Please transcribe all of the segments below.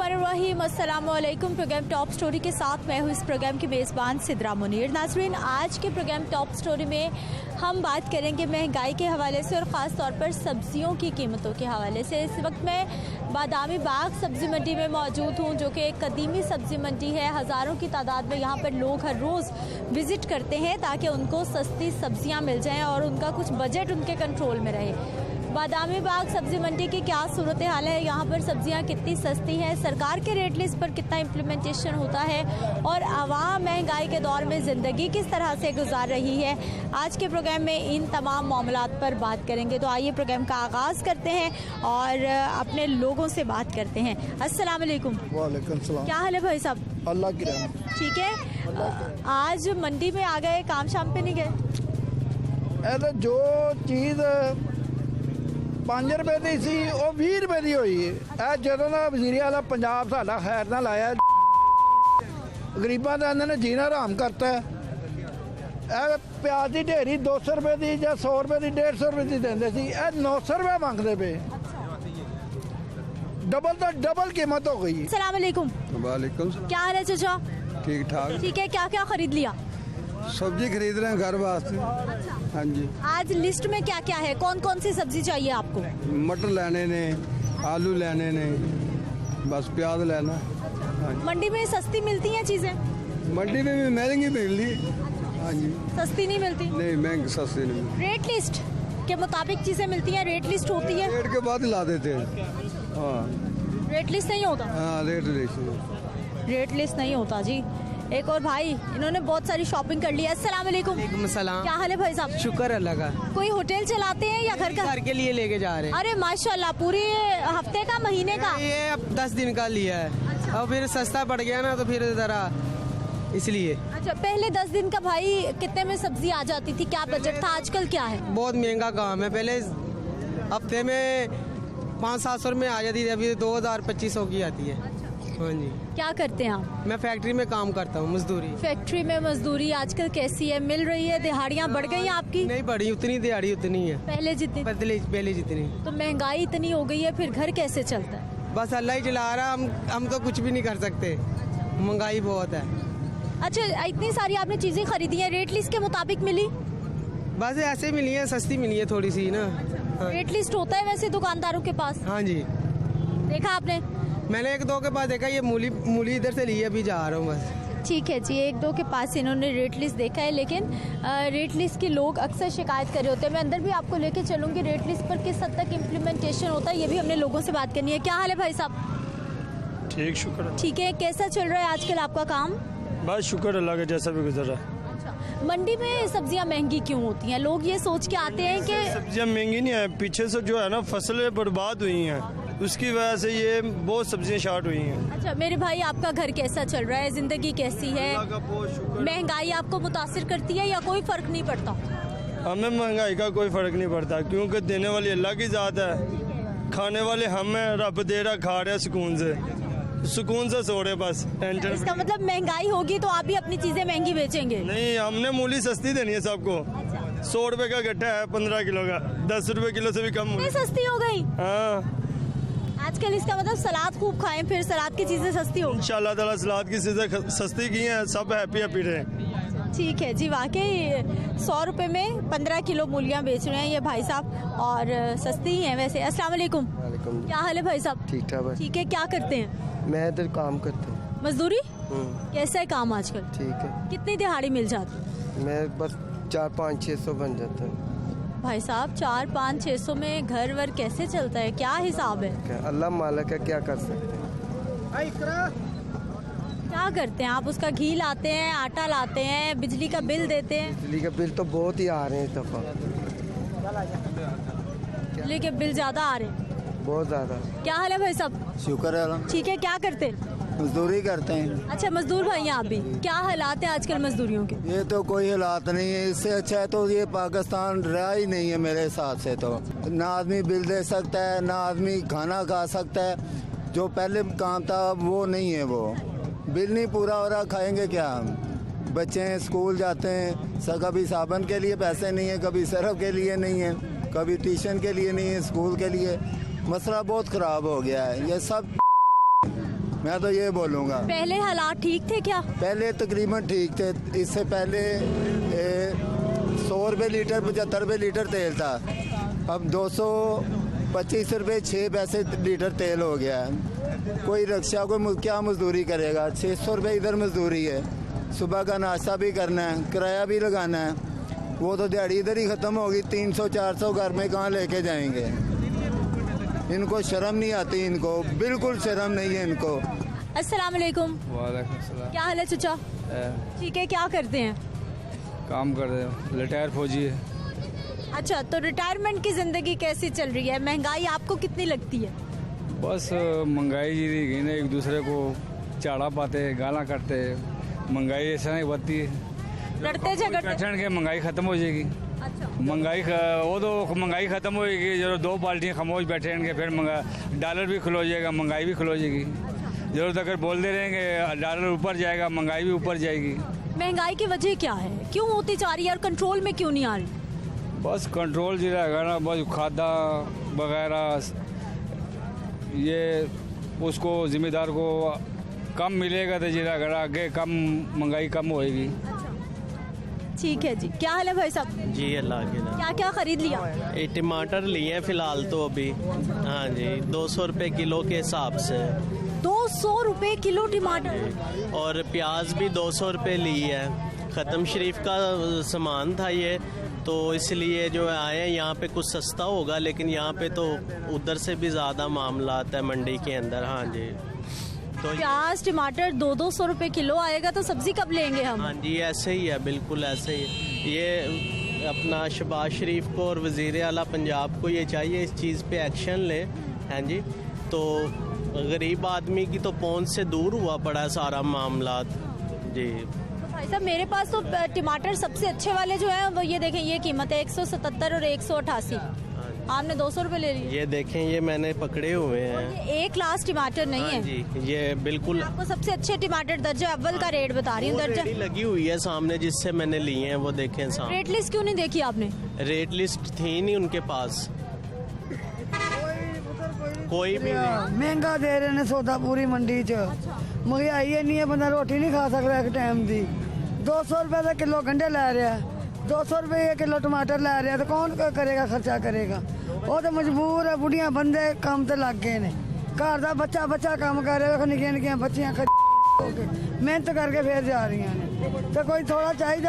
बिस्मिल्लाहिर्रहमानिर्रहीम। अस्सलामुअलैकुम। Programme top story के साथ मैं हूँ इस प्रोग्राम की मेज़बान सिद्रा मुनीर। नाज़रीन, आज के प्रोग्राम टॉप स्टोरी में हम बात करेंगे महंगाई के हवाले से और ख़ास तौर पर सब्जियों की कीमतों के हवाले से। इस वक्त मैं बादामी बाग सब्ज़ी मंडी में मौजूद हूँ, जो कि एक कदीमी सब्ज़ी मंडी है। हज़ारों की तादाद में यहाँ पर लोग हर रोज़ विज़िट करते हैं ताकि उनको सस्ती सब्ज़ियाँ मिल जाएँ और उनका कुछ बजट उनके कंट्रोल में रहे। बादामी बाग सब्ज़ी मंडी की क्या सूरत हाल है, यहाँ पर सब्जियाँ कितनी सस्ती हैं, सरकार के रेट लिस्ट पर कितना इम्प्लीमेंटेशन होता है और आवाम महंगाई के दौर में ज़िंदगी किस तरह से गुजार रही है, आज के प्रोग्राम में इन तमाम मामलात पर बात करेंगे। तो आइए प्रोग्राम का आगाज़ करते हैं और अपने लोगों से बात करते हैं। अस्सलाम वालेकुम। वालेकुम सलाम। क्या हाल है भाई साहब? अल्लाह की रहमत। ठीक है, आज मंडी में आ गए, काम शाम पे नहीं गए? ऐसे जो चीज़ 5 रुपए दी सी वो 20 रुपए दी हुई है। ਜਦੋਂ ਦਾ ਵਜ਼ੀਰ ਆਲਾ ਪੰਜਾਬ ਸਾਡਾ ਖੈਰ ਨਾਲ ਆਇਆ, ਗਰੀਬਾਂ ਦਾ ਇਹਨਾਂ ਨੇ ਜੀਣਾ ਹਰਾਮ ਕਰਤਾ ਹੈ। ਇਹ ਪਿਆਜ਼ ਦੀ ਢੇਰੀ 200 ਰੁਪਏ ਦੀ ਜਾਂ 100 ਰੁਪਏ ਦੀ 150 ਰੁਪਏ ਦੀ ਦਿੰਦੇ ਸੀ, ਇਹ 900 ਰੁਪਏ ਮੰਗਦੇ ਪਏ। डबल तो डबल कीमत हो गई। अस्सलाम वालेकुम। वालेकुम सलाम। क्या हाल है चाचा? ठीक ठाक। ठीक है, क्या क्या खरीद लिया? सब्जी खरीद रहे हैं घर वास्ते। हाँ जी। आज लिस्ट में क्या क्या है, कौन कौन सी सब्जी चाहिए आपको? मटर लेने ने, आलू लेने ने, बस प्याज लेना। हाँ जी। मंडी में सस्ती मिलती हैं चीजें? मंडी में भी महंगी मिल रही। हाँ जी। सस्ती नहीं मिलती? नहीं, महंगी सस्ती नहीं। रेट लिस्ट के मुताबिक चीजें मिलती हैं, रेट लिस्ट होती है? रेट के बाद ला देते हैं। हाँ, रेट लिस्ट नहीं होता? हाँ रेट लिस्ट नहीं होता जी। एक और भाई, इन्होंने बहुत सारी शॉपिंग कर ली है। अस्सलाम वालेकुम। वालेकुम सलाम। क्या हाल है भाई साहब? शुक्र अल्लाह का। कोई होटल चलाते हैं या घर का? घर के लिए लेके जा रहे हैं। अरे माशाल्लाह, पूरे हफ्ते का, महीने का? ये अब 10 दिन का लिया है। अब फिर सस्ता पड़ गया ना, तो फिर जरा इसलिए। अच्छा, पहले 10 दिन का भाई कितने में सब्जी आ जाती थी, क्या बजट था? आजकल क्या है? बहुत महंगा काम है। पहले हफ्ते में 500-700 में आ जाती थी, अभी 2000-2500 की आती है। हाँ जी। क्या करते हैं आप? मैं फैक्ट्री में काम करता हूँ, मजदूरी। फैक्ट्री में मजदूरी आजकल कैसी है, मिल रही है? दिहाड़ियाँ बढ़ गई हैं आपकी? नहीं बढ़ी, उतनी दिहाड़ी उतनी है पहले जितनी? पहले जितनी। तो महंगाई इतनी हो गई है, फिर घर कैसे चलता है? बस अल्लाह ही चला रहा, हम तो कुछ भी नहीं कर सकते, महंगाई बहुत है। अच्छा, इतनी सारी आपने चीजें खरीदी हैं, रेट लिस्ट के मुताबिक मिली? बस ऐसे मिली है, सस्ती मिली है थोड़ी सी ना। हाँ। रेट लिस्ट होता है वैसे दुकानदारों के पास? हाँ जी। देखा आपने? मैंने 1-2 के पास देखा, ये मूली इधर से ली, अभी जा रहा हूँ बस। ठीक है जी, 1-2 के पास इन्होंने रेट लिस्ट देखा है, लेकिन रेट लिस्ट के लोग अक्सर शिकायत कर रहे होते हैं। मैं अंदर भी आपको लेके चलूंगी, रेट लिस्ट पर किस हद तक इम्प्लीमेंटेशन होता है, ये भी हमने लोगों से बात करनी है। क्या हाल है भाई साहब? ठीक, शुक्र। ठीक है, कैसा चल रहा है आजकल आपका काम? बस शुक्र अल्लाह का, जैसा भी गुजर रहा है। मंडी में सब्जियां महंगी क्यों होती हैं? लोग ये सोच के आते हैं कि सब्जियां महंगी नहीं है, पीछे से जो है ना फसलें बर्बाद हुई हैं, उसकी वजह से ये बहुत सब्जियां शार्ट हुई हैं। अच्छा मेरे भाई, आपका घर कैसा चल रहा है, जिंदगी कैसी है? अल्लाह का बहुत शुक्र। महंगाई आपको मुतासिर करती है या कोई फर्क नहीं पड़ता? हमें महंगाई का कोई फर्क नहीं पड़ता, क्योंकि देने वाली अल्लाह की ज़ात है, खाने वाले हम हैं, रब दे रहा, खा रहे सुकून से सो रहे, बस टेंशन। इसका मतलब महंगाई होगी तो आप भी अपनी चीजें महंगी बेचेंगे? नहीं, हमने मूली सस्ती देनी है सबको। 100 रुपए का गट्टा है 15 किलो का, 10 रुपए किलो से भी कम। इतनी सस्ती हो गई? हाँ, आजकल इसका मतलब सलाद खूब खाएं, फिर सलाद की चीजें सस्ती हो। इंशाल्लाह ताला सलाद की चीजें सस्ती की हैं, सब हैप्पी रहे। ठीक है जी, वाकई 100 रुपए में 15 किलो मूलियाँ बेच रहे हैं ये भाई साहब, और सस्ती ही हैं वैसे। अस्सलाम वालेकुम। वालेकुम। क्या हाल है भाई साहब? ठीक ठाक। ठीक है, क्या करते हैं? मैं इधर काम करता हूँ। मजदूरी? कैसा है काम आजकल? ठीक है। कितनी दिहाड़ी मिल जाती? मैं बस 400-500-600 बन जाता है। भाई साहब 400-500-600 में घर वर कैसे चलता है, क्या हिसाब है? अल्लाह मालिक है, क्या कर सकते हैं। क्या करते हैं आप? उसका घी लाते हैं, आटा लाते हैं, बिजली का बिल देते हैं? बिजली के बिल तो बहुत ही आ रहे हैं इस दफा, बिजली के बिल ज्यादा आ रहे हैं, बहुत ज्यादा। क्या हाल है भाई साहब? शुक्र है, ठीक है, क्या करते हैं? मजदूरी करते हैं। अच्छा, मजदूर भाई हैं आप भी? क्या हालात है आजकल मजदूरियों के? ये तो कोई हालात नहीं है, इससे अच्छा है तो ये पाकिस्तान रहा ही नहीं है मेरे हिसाब से। तो ना आदमी बिल दे सकता है, ना आदमी खाना खा सकता है। जो पहले काम था वो नहीं है, वो बिल नहीं पूरा हो रहा, खाएंगे क्या हम? बच्चे हैं, स्कूल जाते हैं, कभी साबुन के लिए पैसे नहीं है, कभी सरफ के लिए नहीं है, कभी ट्यूशन के लिए नहीं है, स्कूल के लिए। मसला बहुत ख़राब हो गया है, ये सब मैं तो ये बोलूँगा। पहले हालात ठीक थे क्या? पहले तकरीबन ठीक थे। इससे पहले 100 रुपये लीटर 75 रुपये लीटर तेल था। अब 225 रुपये 6 पैसे लीटर तेल हो गया है। कोई रिक्शा को क्या मजदूरी करेगा? 600 रुपये इधर मजदूरी है, सुबह का नाश्ता भी करना है, किराया भी लगाना है, वो तो दिहाड़ी इधर ही ख़त्म होगी। 300-400 घर में कहाँ लेके जाएंगे? इनको शर्म नहीं आती, इनको बिल्कुल शर्म नहीं है इनको। अस्सलाम वालेकुम। वालेकुम सलाम। क्या हाल है चचा? ठीक है, क्या करते हैं? काम कर रहे हो? रिटायर फौजी है। अच्छा, तो रिटायरमेंट की ज़िंदगी कैसी चल रही है? महंगाई आपको कितनी लगती है? बस महंगाई जी ने एक दूसरे को चाड़ा पाते, गाला करते। महंगाई ऐसा नहीं बढ़ती है, लड़ते झगड़ते? बैठन के महंगाई खत्म हो जाएगी। अच्छा, वो तो महंगाई खत्म होएगी जो 2 पार्टियाँ खामोश बैठेंगे, फिर डॉलर भी खलो जाएगा, महंगाई भी खलो जाएगी। जरूरत अगर बोलते रहेंगे डॉलर ऊपर जाएगा, महंगाई भी ऊपर जाएगी। महंगाई की वजह क्या है? क्यों होती जा रही है और कंट्रोल में क्यों नहीं आ रही? बस कंट्रोल जी रहेगा ना, बस खादा वगैरह ये उसको जिम्मेदार को कम मिलेगा तो जी रहेगा, आगे कम महंगाई कम होएगी। ठीक है जी। क्या हाल है भाई साहब? जी अल्लाह के नाम। क्या क्या खरीद लिया? ये टमाटर लिए हैं फिलहाल तो अभी। हाँ जी, 200 रुपये किलो के हिसाब से। 200 रुपए किलो टमाटर? और प्याज भी 200 रुपये ली है। ख़त्म शरीफ का सामान था ये, तो इसलिए जो है आए हैं यहाँ पे कुछ सस्ता होगा, लेकिन यहाँ पे तो उधर से भी ज़्यादा मामला आता है मंडी के अंदर। हाँ जी, तो प्याज टमाटर 200 रुपए किलो आएगा तो सब्जी कब लेंगे हम? हाँ जी, ऐसे ही है, बिल्कुल ऐसे ही। ये अपना शहबाज शरीफ को और वज़ीर आला पंजाब को ये चाहिए इस चीज़ पे एक्शन ले। हाँ जी, तो गरीब आदमी की तो पहुंच से दूर हुआ पड़ा है सारा मामला जी। भाई साहब, मेरे पास तो टमाटर सबसे अच्छे वाले जो हैं वो ये देखें, ये कीमत है 177 और 188। आपने 200 रुपए ले लिए। ये देखें, ये मैंने पकड़े हुए हैं। ये एक क्लास टमाटर नहीं हाँ है जी, ये बिल्कुल आपको सबसे अच्छे टमाटर दर्जा अव्वल का रेट बता रही हूँ। दर्जा रेडी लगी हुई है सामने जिससे मैंने लिए हैं, वो देखें सामने। रेट लिस्ट क्यों नहीं देखी आपने? रेट लिस्ट थी नहीं उनके पास, कोई भी नहीं। महंगा दे रहे ने सौदा पूरी मंडी च। महंगाई इन्नी है, बंदा रोटी नहीं खा सकता एक टाइम दी। 200 रुपए का किलो गंढे लै रहा है, 200 रुपए किलो टमाटर लै रहा है, तो कौन करेगा, खर्चा करेगा? वो तो मजबूर है। बुढ़िया बंदे काम ते लग गए ने, घर का बच्चा काम कर रहा है, निक्कियां निक्कियां बच्चियां मेहनत करके फिर जा रही हैं। तो कोई थोड़ा चाहिए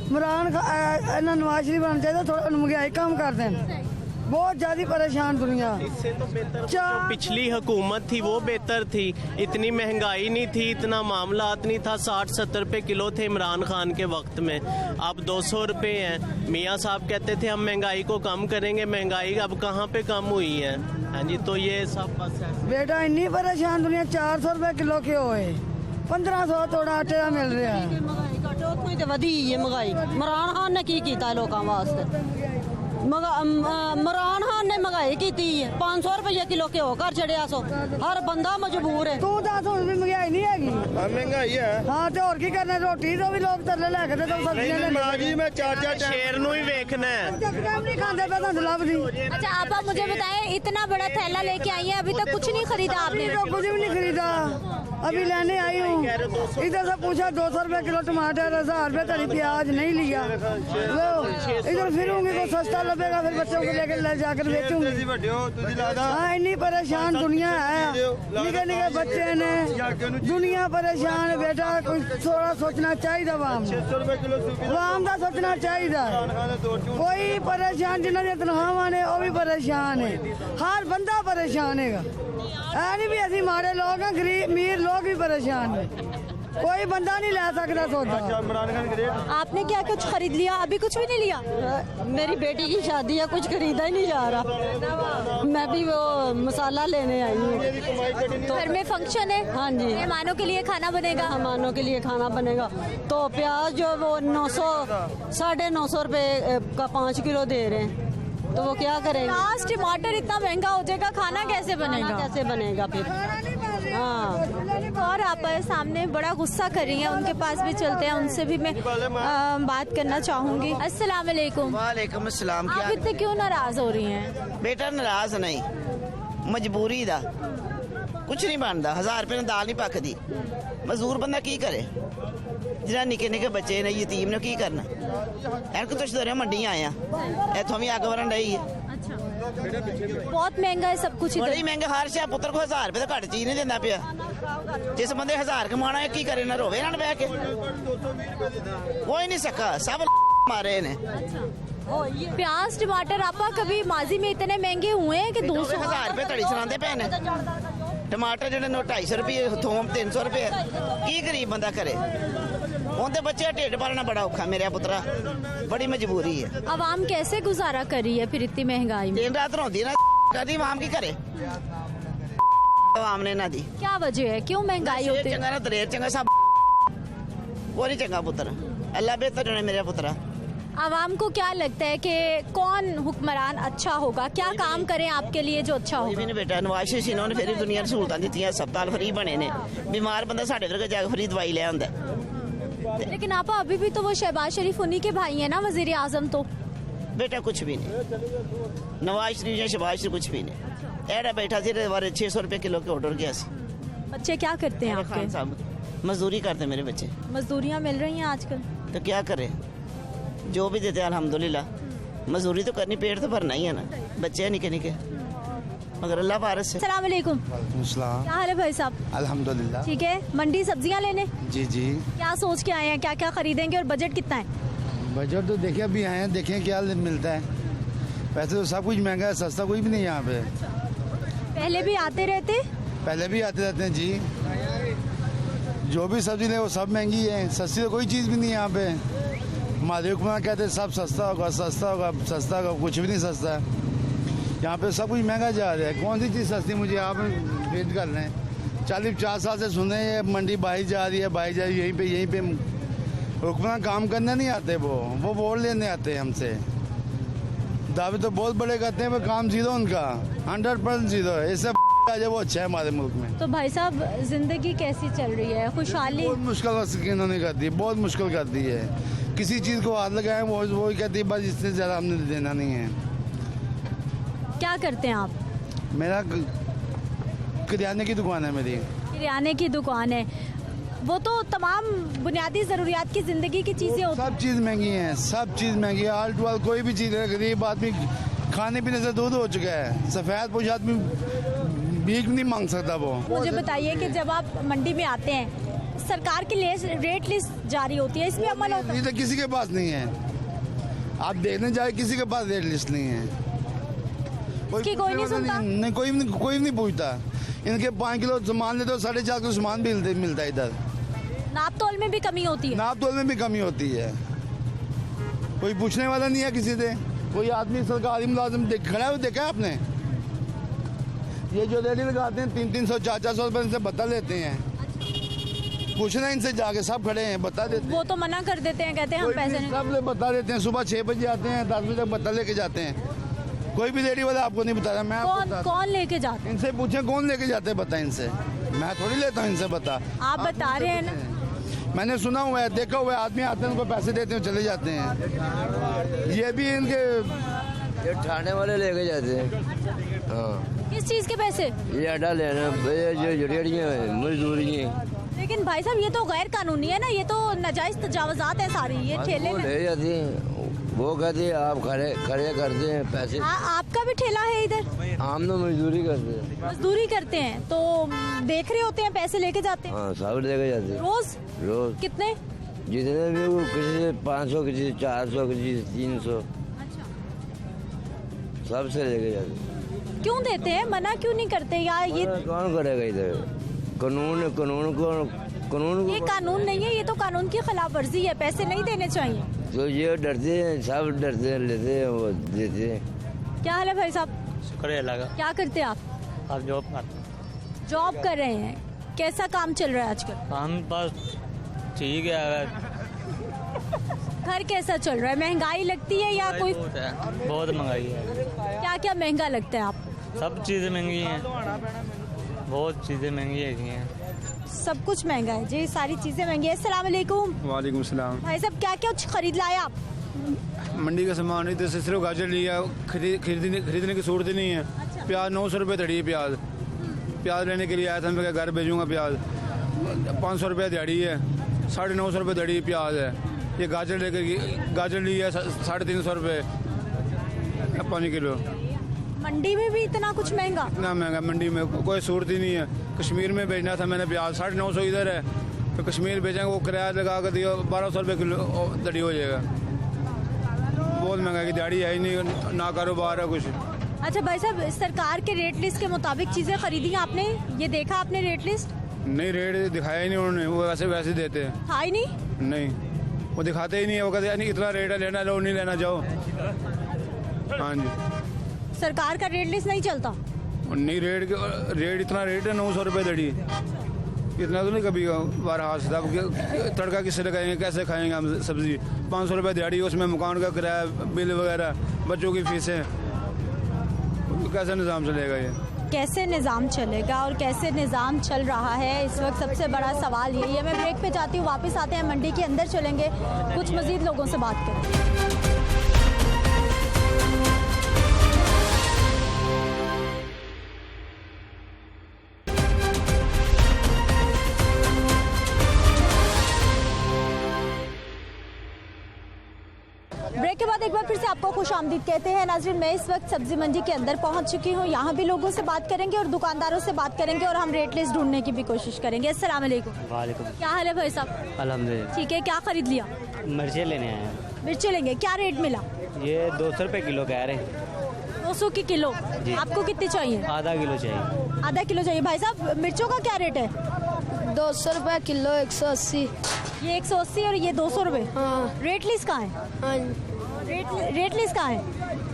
नवाज शरीफ आना चाहिए, थोड़ा महंगाई कम कर दें। बहुत ज्यादा परेशान दुनिया। इससे तो बेहतर जो पिछली हुकूमत थी वो बेहतर थी, इतनी महंगाई नहीं थी, इतना मामला नहीं था। 60-70 रुपए किलो थे इमरान खान के वक्त में, अब 200 रुपए हैं। मियाँ साहब कहते थे हम महंगाई को कम करेंगे, महंगाई अब कहाँ पे कम हुई है? हाँ जी, तो ये सब बस है बेटा, इन्नी परेशान दुनिया। 400 रुपए किलो क्यों है? 1500 थोड़ा आटे का मिल रहा है। महंगाई इमरान खान ने की किया लोगों वास्ते? इमरान खान ने महंगाई की 500 रुपये किलो घ्यो घर चढ़िया सो, हर बंदा मजबूर है। तू दस हुण भी महंगाई नहीं हैगी? महंगाई है। हाँ, तो और की करना? रोटी तो भी लोग तरले लैके ते सब्जियां मैं चाचा शेर नु ही देखना है। नहीं खाते पे तुहानू लभदी। अच्छा, आप मुझे बताएं, इतना बड़ा थैला लेके आई है, अभी तक कुछ नहीं खरीदा आपने? तो कुछ भी नहीं खरीदा, अभी लेने आई हूँ। इधर से पूछा 200 रुपए किलो टमाटर, 1000 रुपए तरी प्याज नहीं लिया। इधर फिरूंगी तो सस्ता लगेगा, फिर बच्चों को लेकर ले जाकर बेचूंगी। हाँ, इन्नी परेशान दुनिया है, निके निके बच्चे ने, दुनिया परेशान है। बेटा, कुछ थोड़ा सोचना चाहिए आवाम का, सोचना चाहिए। कोई परेशान जिन्होंने तनख्वाह ने वो भी परेशान है, हर बंदा परेशान है। नहीं भी असि माड़े लोग हैं, गरीब अमीर लोग भी परेशान है, कोई बंदा नहीं ला सकता सौदा। आपने क्या कुछ खरीद लिया? अभी कुछ भी नहीं लिया? मेरी बेटी की शादी है, कुछ खरीदा ही नहीं जा रहा। मैं भी वो मसाला लेने आई हूँ। तो घर में फंक्शन है? हाँ जी, मेहमानों के लिए खाना बनेगा। मेहमानों के लिए खाना बनेगा, तो प्याज जो वो 900-950 रुपए का 5 किलो दे रहे हैं, तो वो क्या करेंगे? प्याज टमाटर इतना महंगा हो जाएगा, खाना कैसे बनेगा? कैसे बनेगा फिर? हाँ, और आप सामने बड़ा गुस्सा कर रही हैं, उनके पास भी चलते हैं, उनसे भी मैं बात करना चाहूँगी। अस्सलाम वालेकुम। वालेकुम अस्सलाम। आप इतने क्यों नाराज हो रही हैं? बेटा नाराज नहीं, मजबूरी दा कुछ नहीं बनता। 1000 रुपये दाल नहीं पकती। मजदूर बंदा की करे, जिन्हें निके निके बच्चे ने यतीम ने की करना। एनक तुम दौरे मंडी आए इतों भी अग वरन रही है। बहुत महंगा है सब कुछ, बड़ी महंगा। हर शह पुत्र को 1000 रुपये तो घट चीज नहीं देना पिया। जिस बंदे 1000 कमाना है की करे, ना रोवे ना बह के, कोई नहीं सका, सब मारे ने। प्याज टमाटर आपा कभी माजी में इतने महंगे हुए हैं कि 200 1000 रुपये धड़ी सुनाते पे ने। टमाटर जो 250 रुपये, थोम 300 रुपये, की गरीब बंदा करे। उनके बच्चे ढिड पालना बड़ा औखा मेरा पुत्रा, बड़ी मजबूरी है। आवाम कैसे गुजारा कर रही है फिर इतनी महंगाई में? दिन रात रोंदी ना करती, आवाम की करे, आवाम ने ना दी। क्या वजह है, क्यों महंगाई होती है? चंगा ना दलेर चंगा, सब वो नहीं चंगा पुत्र। अल्लाह बेहतर होने मेरा पुत्रा। आवाम को क्या लगता है कि कौन हुक्मरान अच्छा होगा, क्या काम करें आपके लिए जो अच्छा होगा? नहीं बेटा, नवाज शरीफ इन्होंने फिर दुनिया सहूलतां दी, अस्पताल फ्री बने ने। बीमार बंदा साढ़े वर्गे जाकर फ्री दवाई ले आंदा। लेकिन आपा अभी भी तो वो शहबाज शरीफ उन्हीं के भाई है ना, वजीर आजम। तो बेटा कुछ भी नहीं, नवाज शरीफ या शहबाज शरीफ कुछ भी नहीं। एड़ा बैठा सी 600 रुपये किलो के ऑर्डर किया। बच्चे क्या करते हैं आपके? साहब मजदूरी करते मेरे बच्चे। मजदूरियाँ मिल रही हैं आजकल, तो क्या करें, जो भी देते हैं अल्हम्दुलिल्लाह। मजदूरी तो करनी, पेट तो भरना ही है ना, बच्चे हैं निके निके, मगर अल्लाह पारस से। अस्सलाम वालेकुम। क्या हाल है भाई साहब? अल्हम्दुलिल्लाह। ठीक है, मंडी सब्जियां लेने? जी जी। क्या सोच के आए हैं, क्या क्या खरीदेंगे और बजट कितना है? बजट तो देखिए अभी आए हैं, देखें क्या मिलता है। वैसे तो सब कुछ महंगा है, सस्ता कोई भी नहीं यहाँ पे। पहले भी आते रहते? पहले भी आते रहते हैं जी। जो भी सब्जी ले वो सब महंगी है, सस्ती तो कोई चीज़ भी नहीं है यहाँ पे। हमारे हुक्मरान कहते हैं सब सस्ता होगा, सस्ता होगा, सस्ता होगा, कुछ भी नहीं सस्ता है यहाँ पे। सब कुछ महंगा जा रहा है। कौन सी चीज़ सस्ती मुझे आप वेट कर रहे हैं? 40-50 साल से सुने ये मंडी बाई जा रही है, बाई जा रही है। यहीं पे हुक्मरान काम करने नहीं आते, वो वोट लेने आते हैं हमसे। दावे तो बहुत बड़े करते हैं, वो काम जीरो उनका 100% जीरो है। इससे वो अच्छा है हमारे मुल्क में। तो भाई साहब जिंदगी कैसी चल रही है, खुशहाली? बहुत मुश्किल इन्होंने कर दी, बहुत मुश्किल कर दी है। किसी चीज़ को हाथ लगाए वो कहती है बस इससे ज़्यादा हमने देना नहीं है। क्या करते हैं आप? मेरा किराने की दुकान है मेरी। किराने की दुकान है, वो तो तमाम बुनियादी ज़रूरियात की ज़िंदगी की चीज़ें होती हैं। सब चीज़ महंगी है, सब चीज़ महंगी है। आल टू आल कोई भी चीज़ है, गरीब आदमी खाने पीने से दूर हो चुका है। सफ़ेद पोश आदमी भीख नहीं मांग सकता। वो मुझे बताइए कि जब आप मंडी में आते हैं, सरकार की रेट लिस्ट जारी होती है, इसमें अमल होता है? ये तो किसी के पास नहीं है। आप देखने जाए, किसी के पास रेट लिस्ट नहीं है। कोई नहीं सुनता? नहीं, कोई नहीं पूछता। इनके 5 किलो सामान लेते हो, 4.5 किलो सामान भी मिलता है इधर। नाप तोल में भी कमी होती है? नाप तोल में भी कमी होती है। कोई पूछने वाला नहीं है किसी से। कोई आदमी सरकारी मुलाजिम खड़ा है, देखा है आपने? ये जो रेडी लगाते हैं 300-400 रुपये से बता लेते हैं। पूछना इनसे जाके, सब खड़े हैं, बता देते हैं। वो तो मना कर देते हैं, कहते हैं हम पैसे नहीं। सब बता देते हैं। सुबह 6 बजे आते हैं, 10 बजे तक बता लेके जाते हैं। कोई भी रेडी वाला आपको नहीं बता रहा। मैं कौन लेके जाते हैं? इनसे पूछे कौन लेके जाते हैं, बता इनसे। मैं थोड़ी लेता हूँ इनसे बता। आप बता रहे हैं ना? मैंने सुना हुआ है, देखा हुआ है। आदमी आते हैं, उनको पैसे देते हैं, चले जाते हैं। ये भी इनके ठाणे वाले लेके जाते हैं। हाँ। किस चीज़ के पैसे? ये अड्डा लेना, जो रेडियाँ मजदूरी। लेकिन भाई साहब ये तो गैर कानूनी है ना, ये तो नाजायज तजावजात है सारी। ये ठेले में ले जाती हैं, वो कहती है आप खड़े करते हैं पैसे। आपका भी ठेला है इधर? हम तो मजदूरी करते हैं। मजदूरी करते हैं तो देख रहे होते हैं, पैसे लेके जाते हैं? हाँ, सब लेके जाते हैं। रोज कितने? जितने भी, वो किसी से 500, किसी से 400, किसी से 300। अच्छा। सबसे लेके जाते हैं। क्यों देते हैं, मना क्यों नहीं करते यार? ये कौन करेगा इधर? कानून ये कानून नहीं है, ये तो कानून की खिलाफ वर्जी है। पैसे नहीं देने चाहिए। तो ये डरते हैं, सब डरते हैं, लेते हैं, वो देते हैं। क्या हाल है भाई साहब? शुक्रिया लगा। क्या करते हैं आप? जॉब करते हैं। जॉब कर रहे हैं, कैसा काम चल रहा है आजकल? काम बस ठीक है। घर कैसा चल रहा है? महंगाई लगती है या कोई? बहुत महंगाई है। क्या क्या महंगा लगता है आप? सब चीज़ें महंगी हैं, बहुत चीज़ें महंगी हैं। सब कुछ महंगा है जी, सारी चीज़ें महंगी है। अस्सलाम वालेकुम। वालेकुम सलाम। भाई साहब क्या क्या खरीद लाए आप? मंडी का सामान नहीं तो सिर्फ गाजर लिया, खरीदने की सूरत नहीं है। अच्छा। प्याज 900 रुपये धड़ी है प्याज। प्याज लेने के लिए आया था, मैं घर भेजूंगा प्याज। 500 रुपये दिहाड़ी है, 950 रुपये दिहाड़ी प्याज है। ये गाजर ली है 350 रुपये 5 किलो। मंडी में भी इतना कुछ महंगा? इतना महंगा मंडी में कोई सूरत ही नहीं है। कश्मीर में भेजना था मैंने प्याज, 950 इधर है, तो कश्मीर भेजेंगे वो किराया लगा कर दिया 1200 रुपये किलो दड़ी हो जाएगा। बहुत महंगा की दिहाड़ी है ही नहीं, ना कारोबार है कुछ। अच्छा भाई साहब, सरकार के रेट लिस्ट के मुताबिक चीज़ें खरीदी आपने? ये देखा आपने रेट लिस्ट? नहीं, रेट दिखाया ही नहीं उन्होंने, वो वैसे देते हैं। था ही नहीं? नहीं, वो दिखाते ही नहीं है, वो कहते हैं इतना रेट है, लेना लो, नहीं लेना जाओ। हाँ जी, सरकार का रेट लिस्ट नहीं चलता? नहीं, रेट इतना रेट है 900 रुपये दड़ी। इतना तो नहीं कभी बार हाथ था। तड़का किससे लगाएंगे, कैसे खाएंगे हम सब्जी? 500 रुपये दिहाड़ी, उसमें मकान का किराया, बिल वगैरह, बच्चों की फीसें, कैसे निज़ाम चलेगा ये? कैसे निज़ाम चलेगा और कैसे निज़ाम चल रहा है, इस वक्त सबसे बड़ा सवाल यही है। मैं ब्रेक पे जाती हूँ, वापस आते हैं, मंडी के अंदर चलेंगे, कुछ मज़ीद लोगों से बात करें। ब्रेक के बाद एक बार फिर से आपको खुशामदीद कहते हैं। नाज़रीन, मैं इस वक्त सब्जी मंडी के अंदर पहुंच चुकी हूं। यहाँ भी लोगों से बात करेंगे और दुकानदारों से बात करेंगे और हम रेट लिस्ट ढूंढने की भी कोशिश करेंगे। अस्सलाम वालेकुम। वालेकुम। क्या हाल है भाई साहब? अल्हम्दुलिल्लाह। ठीक है, क्या खरीद लिया? मिर्चें लेने आए हैं। मिर्ची लेंगे, क्या रेट मिला? ये 200 रुपये किलो कह रहे हैं। 200 की किलो? जी। आपको कितनी चाहिए? आधा किलो चाहिए। आधा किलो चाहिए। भाई साहब, मिर्चों का क्या रेट है? 200 रुपये किलो, 180। ये 180 और ये 200 रुपये। हाँ। रेट लिस्ट कहाँ है? हाँ, रेट लिस्ट कहाँ है?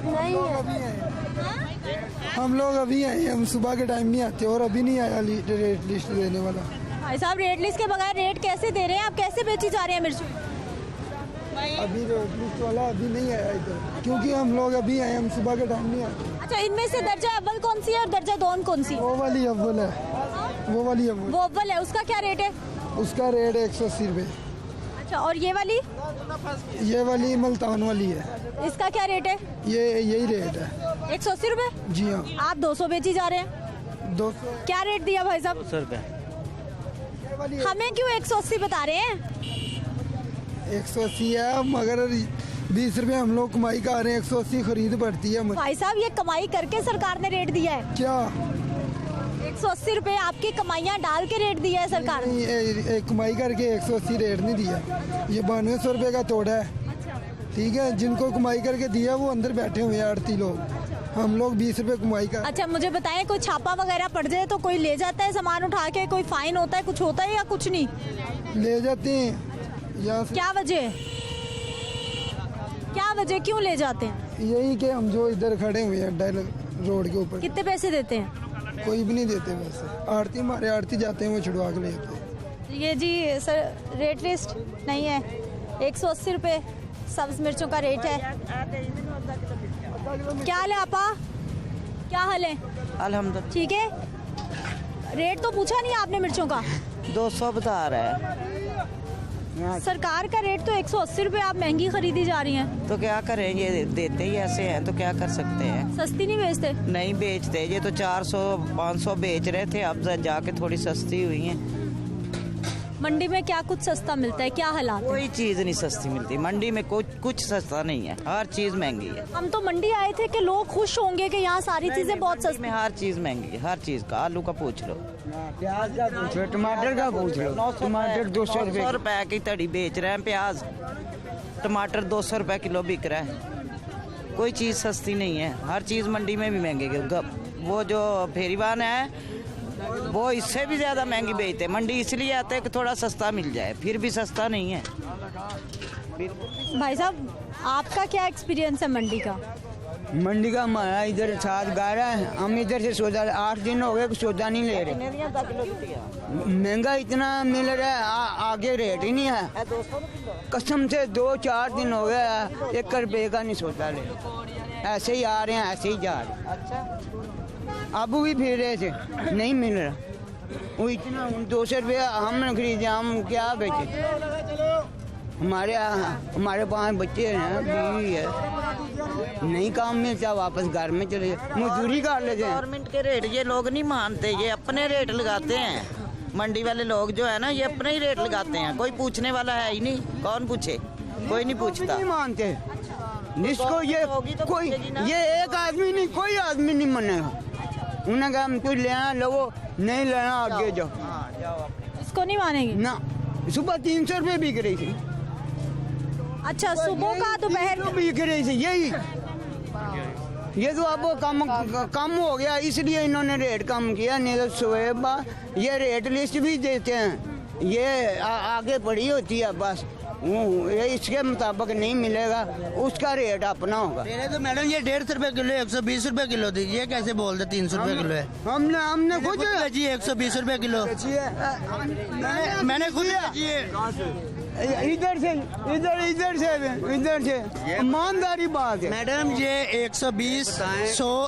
नहीं हम लोग अभी आए, हम सुबह के टाइम नहीं आते और अभी नहीं आया रेट लिस्ट देने वाला। भाई साहब, रेट लिस्ट के बगैर रेट कैसे दे रहे हैं आप? कैसे बेची जा रही है मिर्ची? अभी रेट लिस्ट वाला अभी नहीं आया इधर, क्योंकि हम लोग अभी आए, हम सुबह के टाइम नहीं आए। अच्छा, इनमें से दर्जा अव्वल कौन सी है और दर्जा दोन कौन सी? वो वाली अव्वल है, वो वाली अव्वल। वो अव्वल है, उसका क्या रेट है? उसका रेट 180 रुपये। अच्छा, और ये वाली? ये वाली मुल्तान वाली है। इसका क्या रेट है? ये यही रेट है, 180 रुपये। जी हाँ। आप 200 बेची जा रहे हैं। 200 क्या रेट दिया भाई साहब? 200 रुपये। हमें क्यों 180 बता रहे हैं? 180 है, मगर 20 रुपये हम लोग कमाई कर रहे हैं, 180 खरीद पड़ती है। भाई साहब, ये कमाई करके सरकार ने रेट दिया है क्या? 180 रुपए आपकी कमाइयाँ डाल के रेट दिया है सरकार ने? कमाई करके 180 रेट नहीं दिया, ये 9200 रुपये का तोड़ा है। ठीक है, जिनको कमाई करके दिया वो अंदर बैठे हुए हैं आड़ती लोग, हम लोग 20 रुपये कमाई कर। अच्छा, मुझे बताएं, कोई छापा वगैरह पड़ जाए तो कोई ले जाता है सामान उठा के? कोई फाइन होता है, कुछ होता है या कुछ नहीं? ले जाते हैं। यहाँ क्या वजह? क्या वजह, क्यों ले जाते हैं? यही कि हम जो इधर खड़े हुए हैं रोड के ऊपर। कितने पैसे देते हैं? कोई भी नहीं देते वैसे, आड़ती हमारे आड़ती जाते हैं, वो छुड़वा के लेते हैं। ये जी सर, रेट लिस्ट नहीं है। 180 रुपये सब्ज मिर्चों का रेट है। क्या हाल है आपा? क्या हाल है? अल्हम्दुलिल्लाह। ठीक है। रेट तो पूछा नहीं आपने मिर्चों का? 200 बता रहा है। सरकार का रेट तो 180 रुपये, आप महंगी खरीदी जा रही हैं। तो क्या करें, ये देते ही ऐसे हैं, तो क्या कर सकते हैं। सस्ती नहीं बेचते? नहीं बेचते, ये तो 400-500 बेच रहे थे, अब जाके थोड़ी सस्ती हुई है। मंडी में क्या कुछ सस्ता मिलता है? क्या हालात है? कोई चीज नहीं सस्ती मिलती मंडी में, कुछ सस्ता नहीं है, हर चीज महंगी है। हम तो मंडी आए थे कि लोग खुश होंगे कि यहाँ सारी चीजें बहुत सस्ती में। हर चीज महंगी है, हर चीज का। आलू का पूछ लो, प्याज का पूछ लो, टमाटर का पूछ लो। टमाटर 200 रुपए की तड़ी बेच रहे हैं, प्याज टमाटर 200 रुपए किलो बिक रहा है। कोई चीज सस्ती नहीं है, हर चीज मंडी में भी महंगी है। वो जो फेरीवान है वो इससे भी ज्यादा महंगी बेचते हैं। मंडी इसलिए आते हैं कि थोड़ा सस्ता मिल जाए, फिर भी सस्ता नहीं है। भाई साहब, आपका क्या एक्सपीरियंस है मंडी का? मंडी का हमारा इधर 7-11 है, हम इधर से सौदा 8 दिन हो गए, सौदा नहीं ले रहे। महंगा इतना मिल रहा है, आगे रेट ही नहीं है। कसम से 2-4 दिन हो गए, 1 रुपये का नहीं सौदा ले। ऐसे ही आ रहे हैं, ऐसे ही जा रहे हैं। अच्छा, अब भी फिर रहे थे, नहीं मिल रहा। वो इतना 200 रुपये हम खरीदे, हम क्या बेचे? हमारे 5 बच्चे हैं, बीवी है, नहीं काम मिलता, वापस घर में चले मजदूरी कर लेते हैं। गवर्नमेंट के रेट ये लोग नहीं मानते, ये अपने रेट लगाते हैं। मंडी वाले लोग जो है ना, ये अपने ही रेट लगाते हैं, कोई पूछने वाला है ही नहीं। कौन पूछे? कोई नहीं पूछता। नहीं मानते जिसको ये कोई, ये एक आदमी नहीं, कोई आदमी नहीं मानेगा। उन्होंने कहा कोई लेना लो, नहीं लेना आगे जाओ। इसको नहीं मानेंगे ना। सुबह 300 रुपये बिक रही थी। अच्छा, सुबह का दोपहर बिक रही थी यही। ये तो अब कम हो गया, इसलिए इन्होंने रेट कम किया। नहीं तो सुबह ये रेट लिस्ट भी देते हैं, ये आगे पड़ी होती है, बस ये इसके मुताबिक नहीं मिलेगा, उसका रेट अपना होगा। मेरे तो मैडम ये 150 रुपए किलो, 120 रुपए किलो थी, ये कैसे बोल दे 300 रुपए किलो है? हमने खुद बेची 120 रुपए किलो, मैंने खुद बेची है। इधर से ईमानदारी बात है मैडम। ये 120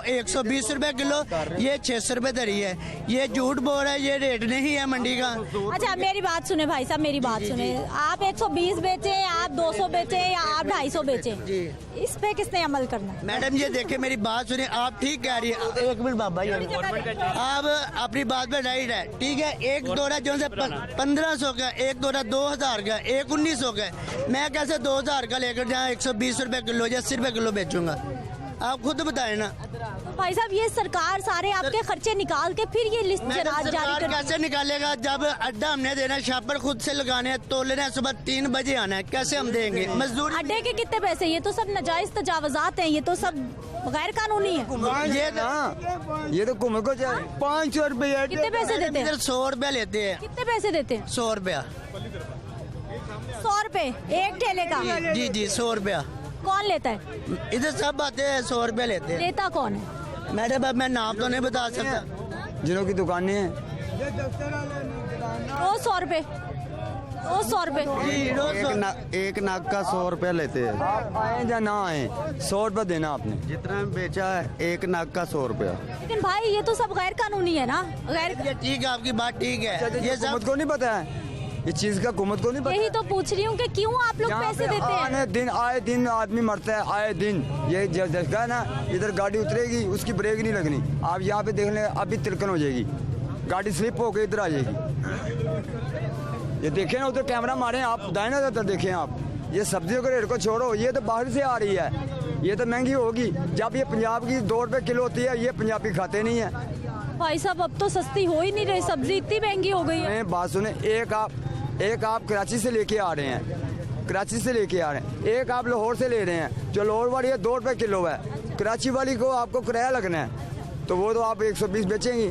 120 रुपए किलो, ये 600 रुपए धरी है, ये झूठ बोल रहा है, ये रेट नहीं है मंडी का। अच्छा, मेरी बात सुने भाई साहब, मेरी बात सुने। आप 120 बेचे, आप 200 बेचे या आप 250 बेचे, इस पे किसने अमल करना है? मैडम ये देखिए, मेरी बात सुने, आप ठीक कह रही है। एक मिनट बाबा, आप अपनी बात पे राइट है, ठीक है। एक दोरा जो से 1500 का, एक दोरा 2000 का, एक 1900 का। मैं कैसे 2000 का लेकर जहाँ 120 रुपए किलो या 80 रुपए किलो बेचूंगा? आप खुद बताए ना। तो भाई साहब, ये सरकार सारे आपके खर्चे निकाल के फिर ये लिस्ट जारी कर। कैसे निकालेगा जब अड्डा हमने देना है, शापर खुद से लगाने हैं, तोलने हैं, सुबह 3 बजे आना है, कैसे हम देंगे? मजदूर अड्डे के कितने पैसे? ये तो सब नाजायज तजावजात हैं, ये तो सब गैर कानूनी है। ये तो घूमे को 500 रुपये। कितने पैसे देते हैं? 100 रुपया लेते हैं। कितने पैसे देते हैं? 100 रुपया। 100 रुपए एक ठेले का? जी 100 रुपया। कौन लेता है? इधर सब आते हैं, 100 रुपया लेते हैं। लेता कौन है? मैडम अब मैं नाम तो नहीं बता सकता। जिनों की दुकानें हैं वो 100 रुपए, वो 100 रुपए। एक नाक का 100 रुपया लेते हैं। आप आए या ना आए, 100 रुपया देना आपने। जितना बेचा है एक नाक का 100 रुपया। लेकिन भाई ये तो सब गैर कानूनी है ना। गैर ठीक है, आपकी बात ठीक है। ये सब को नहीं पता है, इस चीज का हुकूमत को नहीं पता। यही तो पूछ रही हूँ कि क्यों आप लोग पैसे देते हैं? आए दिन आदमी मरता है, आए दिन। ये जगह ना, इधर गाड़ी उतरेगी, उसकी ब्रेक नहीं लगनी। आप यहाँ पे देख लें, अभी तिलकन हो जाएगी, गाड़ी स्लिप होकर इधर आ जाएगी। ये देखें ना, उधर कैमरा मारे आप, दाएं ना उधर देखें आप। ये सब्जियों के रेट को छोड़ो, ये तो बाहर से आ रही है, ये तो महंगी होगी। जब ये पंजाब की 2 रुपए किलो होती है, ये पंजाबी खाते नहीं है। भाई साहब, अब तो सस्ती हो ही नहीं रही, सब्जी इतनी महंगी हो गई है। बात सुने, एक आप कराची से लेके आ रहे हैं, कराची से लेके आ रहे हैं, एक आप लाहौर से ले रहे हैं। जो लाहौर वाली है 2 रुपए किलो है, कराची वाली को आपको किराया लगना है, तो वो तो आप 120 बेचेंगी।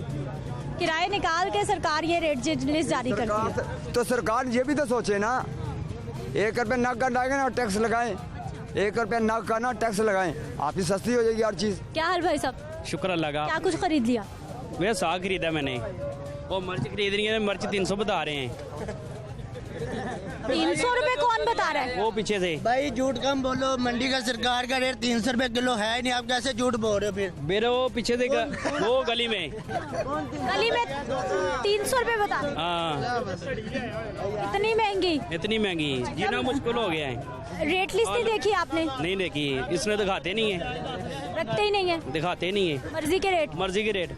किराए निकाल के सरकार ये रेट लिस्ट जारी करती है। तो सरकार ये भी तो सोचे ना, 1 रुपये नग का डालेंगे ना, टैक्स लगाएं, 1 रुपये नग का ना टैक्स लगाएं, आपकी सस्ती हो जाएगी हर चीज़। क्या हाल भाई साहब? शुक्र अल्लाह का। क्या कुछ खरीद लिया? भैया साग खरीदा मैंने, और मिर्च खरीद रही है, मिर्च 300 बता रहे हैं। 300 रुपए कौन बता रहा है? वो पीछे से। भाई झूठ कम बोलो, मंडी का सरकार का रेट 300 रुपए किलो है ही नहीं, आप कैसे झूठ बोल रहे हो? फिर मेरे वो पीछे से वो गली में 300 रुपए बता। हाँ, इतनी महंगी? इतनी महंगी जीना मुश्किल हो गया है। रेट लिस्ट नहीं देखी आपने? नहीं देखी, इसमें दिखाते नहीं है, रखते ही नहीं है, दिखाते नहीं है। मर्जी के रेट? मर्जी के रेट,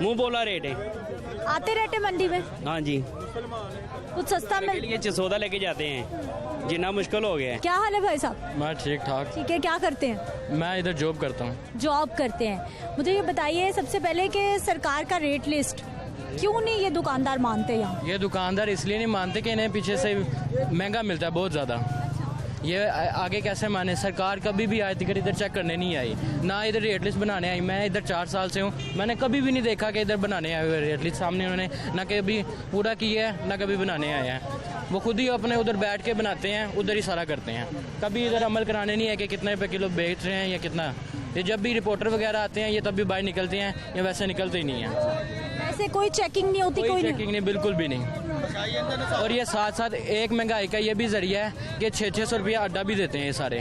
मुंह बोला रेट है। आते रहते मंडी में? हाँ जी, कुछ सस्ता मिल लिए सौदा लेके जाते हैं, जीना मुश्किल हो गया है। क्या हाल है भाई साहब? मैं ठीक ठाक। ठीक है, क्या करते हैं? मैं इधर जॉब करता हूँ। जॉब करते हैं। मुझे ये बताइए सबसे पहले कि सरकार का रेट लिस्ट क्यों नहीं ये दुकानदार मानते यहाँ? ये दुकानदार इसलिए नहीं मानते कि इन्हें पीछे से महंगा मिलता है बहुत ज़्यादा। ये आगे कैसे माने? सरकार कभी भी आज तक इधर चेक करने नहीं आई, ना इधर रेट लिस्ट बनाने आई। मैं इधर 4 साल से हूँ, मैंने कभी भी नहीं देखा कि इधर बनाने आए हुए रेट लिस्ट। सामने उन्होंने ना कभी पूरा किया है, ना कभी बनाने आए हैं। वो खुद ही अपने उधर बैठ के बनाते हैं, उधर ही सारा करते हैं। कभी इधर अमल कराने नहीं है कि कितने रुपये किलो बेच रहे हैं या कितना। ये जब भी रिपोर्टर वगैरह आते हैं, ये तब भी बाहर निकलते हैं, या वैसे निकलते ही नहीं है। ऐसे कोई चेकिंग नहीं होती? कोई चेकिंग नहीं, बिल्कुल भी नहीं। और ये साथ साथ एक महंगाई का ये भी जरिया है कि 600 रुपया अड्डा भी देते हैं ये सारे,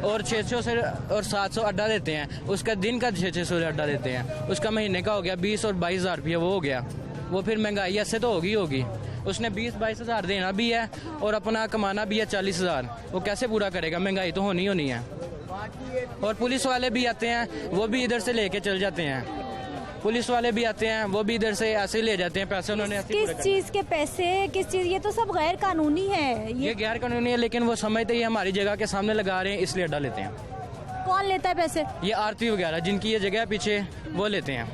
और 600 से और 700 अड्डा देते हैं। उसका दिन का 600 अड्डा देते हैं, उसका महीने का हो गया 20 और 22 हज़ार रुपया वो हो गया। वो फिर महंगाई ऐसे तो होगी। उसने 20-22 हज़ार देना भी है और अपना कमाना भी है 40 हज़ार। वो कैसे पूरा करेगा? महंगाई तो होनी है। और पुलिस वाले भी आते हैं, वो भी इधर से लेके चल जाते हैं। पुलिस वाले भी आते हैं, वो भी इधर से ऐसे ले जाते हैं पैसे। उन्होंने किस चीज़ के पैसे, किस चीज़? ये तो सब गैर कानूनी है। ये गैर कानूनी है, लेकिन वो समझते ही हमारी जगह के सामने लगा रहे हैं, इसलिए अड्डा लेते हैं। कौन लेता है पैसे? ये आरती वगैरह जिनकी ये जगह है पीछे, वो लेते हैं।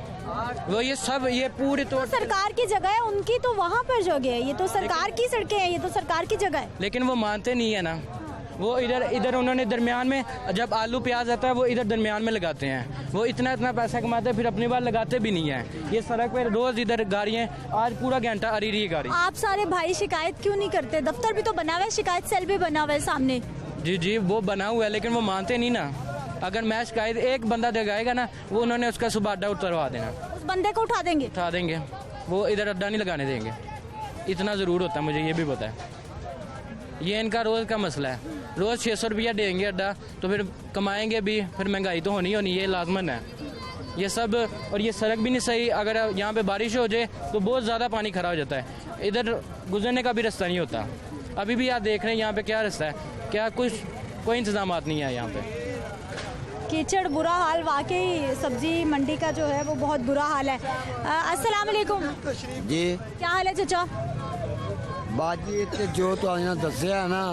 वो ये सब ये पूरी तौर सरकार की जगह है, उनकी तो वहाँ पर जगह है। ये तो सरकार की सड़कें हैं, ये तो सरकार की जगह है। लेकिन वो मानते नहीं है ना। वो इधर उन्होंने दरमियान में, जब आलू प्याज आता है वो इधर दरमियान में लगाते हैं। वो इतना पैसा कमाते हैं, फिर अपनी बार लगाते भी नहीं है। ये सड़क पे रोज इधर गाड़ियाँ, आज पूरा घंटा आ रही है गाड़ी। आप सारे भाई शिकायत क्यों नहीं करते? दफ्तर भी तो बना हुआ है, शिकायत सेल भी बना हुआ है सामने। जी वो बना हुआ है, लेकिन वो मानते नहीं ना। अगर मैं शिकायत एक बंदा जगाएगा ना, वो उन्होंने उसका सुबह अड्डा उतरवा देना। उस बंदे को उठा देंगे। वो इधर अड्डा नहीं लगाने देंगे। इतना ज़रूर होता है, मुझे ये भी पता है। ये इनका रोज़ का मसला है। रोज़ 600 रुपया देंगे अड्डा, तो फिर कमाएंगे भी, फिर महंगाई तो होनी, ये लाजमन है ये सब। और ये सड़क भी नहीं सही। अगर यहाँ पे बारिश हो जाए तो बहुत ज़्यादा पानी खड़ा हो जाता है। इधर गुजरने का भी रास्ता नहीं होता। अभी भी आप देख रहे हैं यहाँ पे क्या रास्ता है, क्या कोई इंतजाम नहीं है यहाँ पे। कीचड़, बुरा हाल। वाकई सब्जी मंडी का जो है वो बहुत बुरा हाल है। अस्सलाम वालेकुम जी, क्या हाल है चाचा? बाजी जो तो आया दसिया है ना,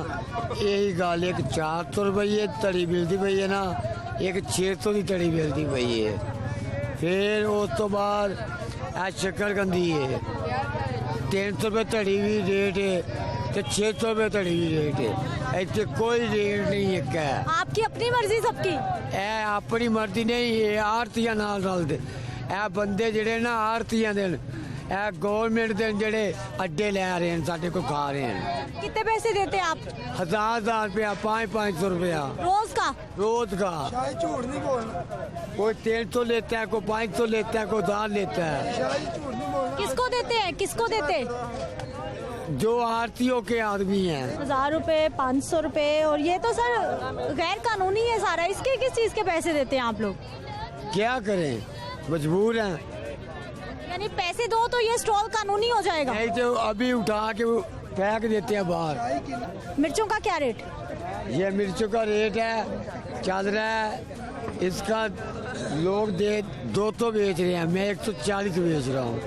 यही गल। एक 400 रुपये धड़ी मिलती पई है ना, एक 600 की धड़ी मिलती पई है। फिर उस तो बाद शक्करकंदी है 300 रुपये धड़ी भी रेट है, तो 600 रुपये धड़ी भी रेट है। इतने कोई रेट नहीं है। आपकी अपनी मर्जी सबकी? अपनी मर्जी नहीं, ये आरतियां नाल रलदे। बंदे जेडे ना आरतियां दे, गवर्नमेंट दे जेडे अड्डे ले रहे हैं, साडे को खा रहे हैं। कितने पैसे देते हैं आप? 1000 रुपया, 500 रुपया रोज का? रोज का। झूठ नहीं बोलना। कोई 300 लेता है, कोई 500 लेता है, कोई 1000 लेता है। किसको देते हैं? किसको देते? जो आरतियों के आदमी हैं। 1000 रुपए, 500 रुपए। और ये तो सर गैर कानूनी है सारा। इसके किस चीज के पैसे देते हैं आप लोग? क्या करें, मजबूर हैं। यानी पैसे दो तो ये स्टॉल कानूनी हो जाएगा? नहीं तो अभी उठा के फेंक देते हैं बाहर। मिर्चों का क्या रेट? ये मिर्चों का रेट है, चल रहा है इसका, लोग 200 बेच रहे हैं, मैं 140 बेच रहा हूँ।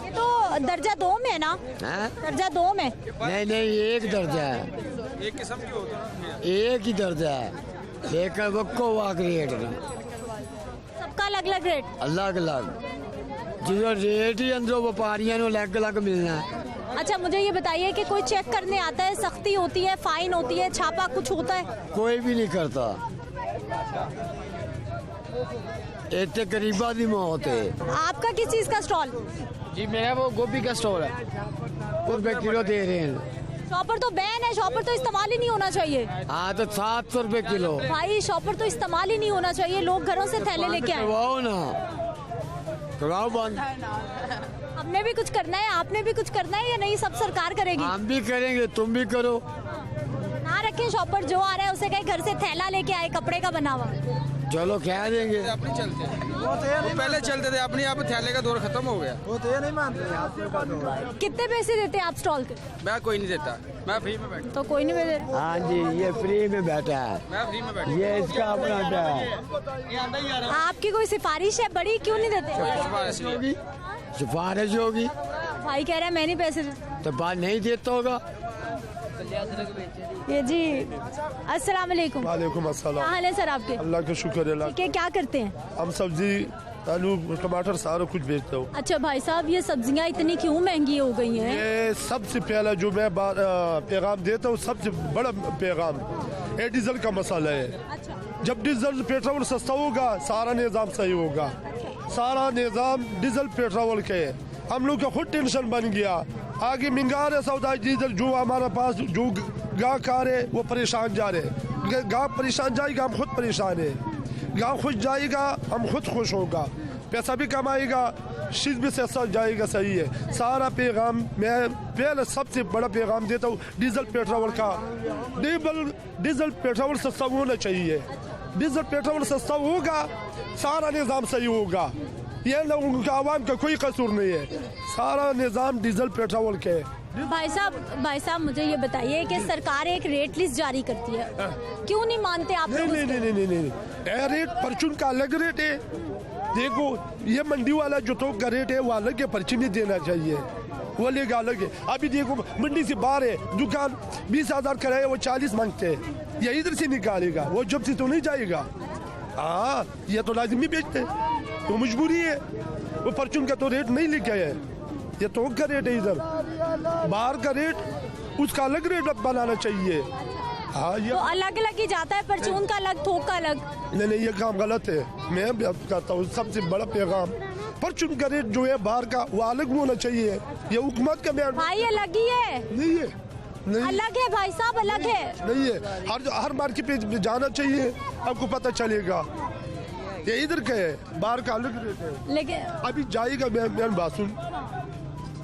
ये तो दर्जा 2 में है ना? दर्जा 2 में? नहीं, एक दर्जा है। एक किस्म की होती है, एक ही दर्जा है, एक वक्को वाक रेट है। सबका अलग अलग रेट? अलग अलग, जो रेट ही अंदरों व्यापारियों को अलग अलग मिलना है। अच्छा, मुझे ये बताइए कि कोई चेक करने आता है? सख्ती होती है, फाइन होती है, छापा कुछ होता है? कोई भी नहीं करता। इतने गरीबा की मौत है। आपका किस चीज का स्टॉल? जी मेरा वो गोभी का स्टॉल है, रुपए किलो दे रहे हैं। शॉपर तो बैन है, शॉपर तो इस्तेमाल ही नहीं होना चाहिए। हाँ तो 700 रुपए किलो। भाई शॉपर तो इस्तेमाल ही नहीं होना चाहिए, लोग घरों से थैले लेके आए। करवाओ ना, करवाओ बंद। हमने भी कुछ करना है, आपने भी कुछ करना है या नहीं? सब सरकार करेगी? हम भी करेंगे, तुम भी करो। ना रखें शॉपर, जो आ रहा है उसे कहीं घर से थैला लेके आए कपड़े का बना हुआ। चलो कह देंगे। अपनी चलते हैं, वो पहले चलते थे अपनी, अब थैले का दौर खत्म हो गया। वो तो ये नहीं मानते। कितने पैसे देते हैं आप स्टॉल के? मैं कोई नहीं देता, मैं फ्री में बैठा। तो कोई नहीं देता? हाँ जी, ये फ्री में बैठा है। मैं फ्री में बैठा। ये इसका अपना अड्डा है। आपकी कोई सिफारिश है बड़ी, क्यों नहीं देते? सिफारिश होगी। भाई कह रहा है मैं नहीं पैसे देता। तो बात नहीं देता होगा। ये जी, अस्सलाम वालेकुम। वालेकुम अस्सलाम। क्या हाल है सर आपके? अल्लाह का शुक्र है। क्या करते हैं? हम सब्जी, आलू, टमाटर सारा कुछ बेचते हो। अच्छा भाई साहब, ये सब्जियां इतनी क्यों महंगी हो गई हैं? ये सबसे पहला जो मैं पैगाम देता हूँ, सबसे बड़ा पैगाम ये डीजल का मसाला है। अच्छा। जब डीजल पेट्रोल सस्ता होगा, सारा निज़ाम सही होगा। सारा निज़ाम डीजल पेट्रोल के, हम लोग का खुद टेंशन बन गया। आगे महंगा रहे सौदा डीजल, जो हमारे पास जो गाँव आ रहे वो परेशान जा रहे। गाँव परेशान जाएगा, हम खुद परेशान है। गाँव खुश जाएगा, हम खुद खुश होगा, पैसा भी कमाएगा, चीज़ भी सस्ता जाएगा। सही है। सारा पैगाम मैं पहले सबसे बड़ा पैगाम देता हूँ डीजल पेट्रोल का। डीजल पेट्रोल सस्ता होना चाहिए। डीजल पेट्रोल सस्ता होगा, सारा निज़ाम सही होगा। ये लोगों का आवाम का कोई कसूर नहीं है, सारा निज़ाम डीजल पेट्रोल के। भाई साहब मुझे ये बताइए कि सरकार एक रेट लिस्ट जारी करती है, क्यों नहीं मानते आप लोग? नहीं, रेट परचून का अलग रेट है। देखो ये मंडी वाला जो तो का रेट है वो अलग है, पर्ची नहीं देना चाहिए, वो लेगा अलग है। अभी देखो मंडी से बाहर है दुकान, 20,000 कराया, वो 40 मांगते हैं, ये इधर से निकालेगा, वो जब से तो नहीं जाएगा। हाँ, ये तो लाजिमी बेचते, वो मजबूरी है, वो परचून का तो रेट नहीं लेके आया है, ये तो का रेट है, इधर बाहर का रेट उसका अलग रेट बनाना चाहिए। हाँ, ये तो अलग अलग ही जाता है, परचून का अलग, थोक का अलग। नहीं, ये काम गलत है, मैं भी कहता हूँ सबसे बड़ा पैगाम, परचून का रेट जो है बाहर का वो अलग होना चाहिए, ये हुकूमत का बयान भाई अलग ही है। नहीं है, नहीं अलग है भाई साहब, अलग है, नहीं है। हर मार्केट पे जाना चाहिए, आपको पता चलेगा ये इधर का है, बाहर का अलग रेट है। लेकिन अभी जाएगा मैं बात सुन,